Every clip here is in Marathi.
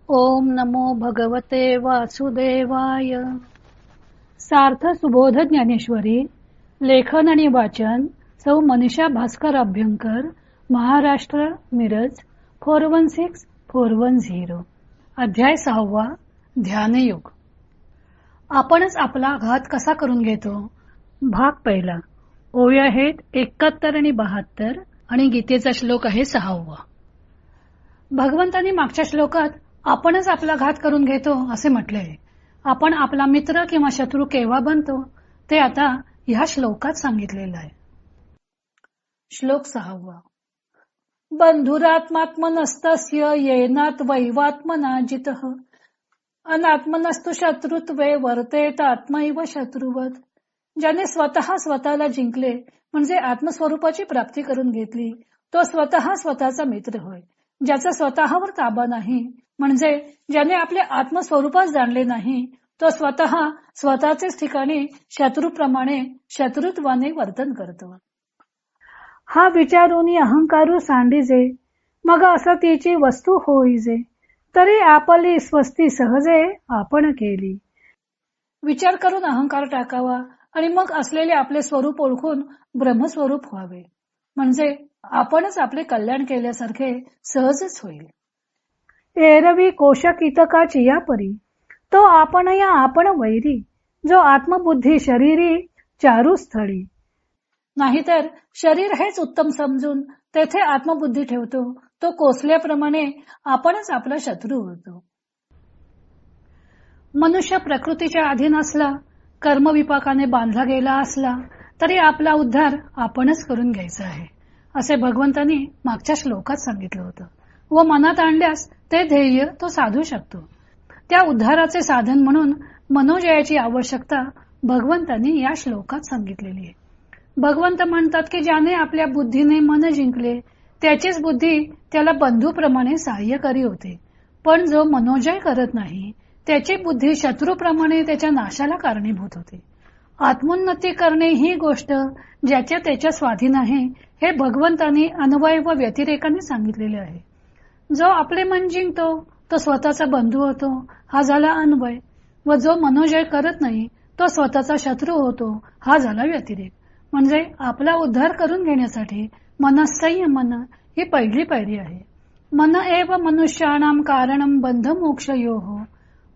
ओम नमो भगवते वासुदेवाय. सार्थ सुबोध ज्ञानेश्वरी. लेखन आणि वाचन सौ मनीषा भास्कर अभ्यंकर, महाराष्ट्र, मिरज 416410. अध्याय 6. ध्यानयोग. आपणच आपला घात कसा करून घेतो. भाग पहिला. ओव्या आहेत 71 आणि 72 आणि गीतेचा श्लोक आहे 6. भगवंतांनी मागच्या श्लोकात आपणच आपला घात करून घेतो असे म्हटले. आपण आपला मित्र किंवा शत्रू केव्हा बनतो ते आता ह्या श्लोकात सांगितलेलं आहे. श्लोक 6. बंधुरात्मात्मनस्तस्य येनात वैवात्मना जितः अनात्मनस्तु शत्रुत्वे वर्तेत आत्मैव शत्रुवत. ज्याने स्वतः स्वतःला जिंकले म्हणजे आत्मस्वरूपाची प्राप्ती करून घेतली तो स्वतः स्वतःचा मित्र होय. ज्याचा स्वतःवर ताबा नाही म्हणजे ज्याने आपले आत्मस्वरूपात जाणले नाही तो स्वतः स्वतःचेच ठिकाणी शत्रूप्रमाणे शत्रुत्वाने वर्तन करतो. हा विचारून अहंकारू सांडिजे मग असं तिची वस्तू होईजे तरी आपली स्वस्ती सहजे आपण केली. विचार करून अहंकार टाकावा आणि मग असलेले आपले स्वरूप ओळखून ब्रह्मस्वरूप व्हावे म्हणजे आपणच आपले कल्याण केल्यासारखे सहजच होईल. एरवी कोश कीटकाची या परी तो आपण या आपण वैरी जो आत्मबुद्धी शरीरी चारू स्थळी. नाहीतर शरीर हेच उत्तम समजून तेथे आत्मबुद्धी ठेवतो तो कोसल्याप्रमाणे आपणच आपला शत्रू होतो. मनुष्य प्रकृतीच्या अधीन असला कर्मविपाकाने बांधला गेला असला तरी आपला उद्धार आपणच करून घ्यायचा आहे असे भगवंतांनी मागच्या श्लोकात सांगितलं होतं व मनात आणल्यास ते ध्येय तो साधू शकतो. त्या उद्धाराचे साधन म्हणून मनोजयाची आवश्यकता भगवंतांनी या श्लोकात सांगितलेली आहे. भगवंत म्हणतात की ज्याने आपल्या बुद्धीने मन जिंकले त्याचीच बुद्धी त्याला बंधूप्रमाणे सहाय्यकारी होते, पण जो मनोजय करत नाही त्याची बुद्धी शत्रूप्रमाणे त्याच्या नाशाला कारणीभूत होते. आत्मोन्नती करणे ही गोष्ट ज्याच्या त्याच्या स्वाधीन आहे हे भगवंतांनी अन्वय व व्यतिरेकाने सांगितलेले आहे. जो आपले मन जिंकतो तो स्वतःचा बंधू होतो हा झाला अन्वय व जो मनोजय करत नाही तो स्वतःचा शत्रू होतो हा झाला व्यतिरेक. म्हणजे आपला उद्धार करून घेण्यासाठी मनसंयमन ही पहिली पायरी आहे. मन एव मनुष्याणाम कारणम बंध मोक्षयोः.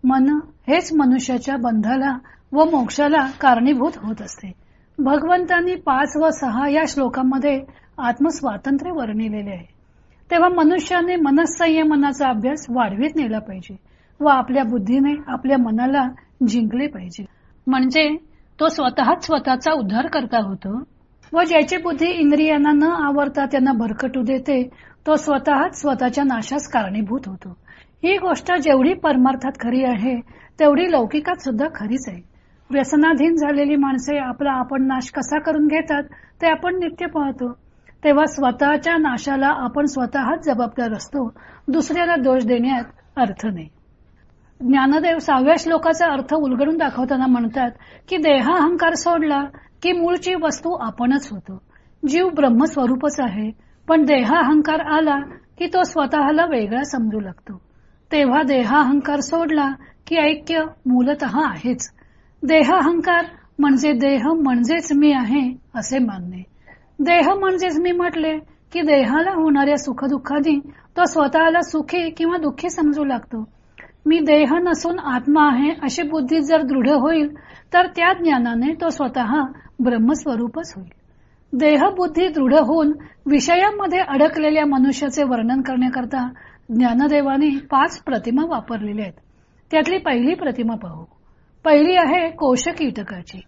मन हेच मनुष्याच्या बंधाला व मोक्षाला कारणीभूत होत असते. भगवंतांनी 5 व 6 या श्लोकांमध्ये आत्मस्वातंत्र्य वर्णिलेले आहे. तेव्हा मनुष्याने मनसंयमनाचा अभ्यास वाढवीत नेला पाहिजे व आपल्या बुद्धीने आपल्या मनाला जिंकले पाहिजे म्हणजे तो स्वतःच स्वतःचा उद्धार करता होतो व ज्याची बुद्धी इंद्रियांना न आवरता त्यांना भरकटू देते तो स्वतःच स्वतःच्या नाशास कारणीभूत होतो. ही गोष्ट जेवढी परमार्थात खरी आहे तेवढी लौकिकात सुद्धा खरीच आहे. व्यसनाधीन झालेली माणसे आपला आपण नाश कसा करून घेतात ते आपण नित्य पाहतो. तेव्हा स्वतःच्या नाशाला आपण स्वतःच जबाबदार असतो, दुसऱ्याला दोष देण्यात अर्थ नाही. ज्ञानदेव 6व्या श्लोकाचा अर्थ उलगडून दाखवताना म्हणतात की देहाहंकार सोडला की मूळची वस्तू आपणच होतो. जीव ब्रह्मस्वरूपच आहे पण देहाहंकार आला की तो स्वतःला वेगळा समजू लागतो. तेव्हा देहाहंकार सोडला की ऐक्य मूलतः आहेच. देहाहंकार म्हणजे देह म्हणजेच मी आहे असे मानणे. देह म्हणजेच मी म्हटले की देहाला होणाऱ्या सुखदुःखादी तो स्वतःला सुखी किंवा दुःखी समजू लागतो. मी देह नसून आत्मा आहे अशी बुद्धी जर दृढ होईल तर त्या ज्ञानाने तो स्वतः ब्रह्मस्वरूपच होईल. देहबुद्धी दृढ होऊन विषयांमध्ये अडकलेल्या मनुष्याचे वर्णन करण्याकरता ज्ञानदेवाने 5 प्रतिमा वापरलेल्या आहेत. त्यातली पहिली प्रतिमा पाहू. पहिली आहे कोश कीटकाची.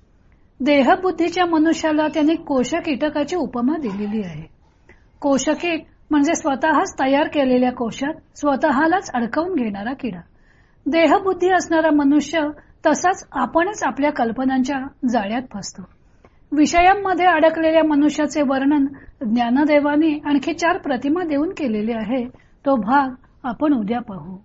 देहबुद्धीच्या मनुष्याला त्यांनी कोश कीटकाची उपमा दिलेली आहे. कोशकीट म्हणजे स्वतःच तयार केलेल्या कोशात स्वतःलाच अडकवून घेणारा किडा. देहबुद्धी असणारा मनुष्य तसाच आपणच आपल्या कल्पनांच्या जाळ्यात फसतो. विषयांमध्ये अडकलेल्या मनुष्याचे वर्णन ज्ञानदेवाने आणखी 4 प्रतिमा देऊन केलेले आहे. तो भाग आपण उद्या पाहू.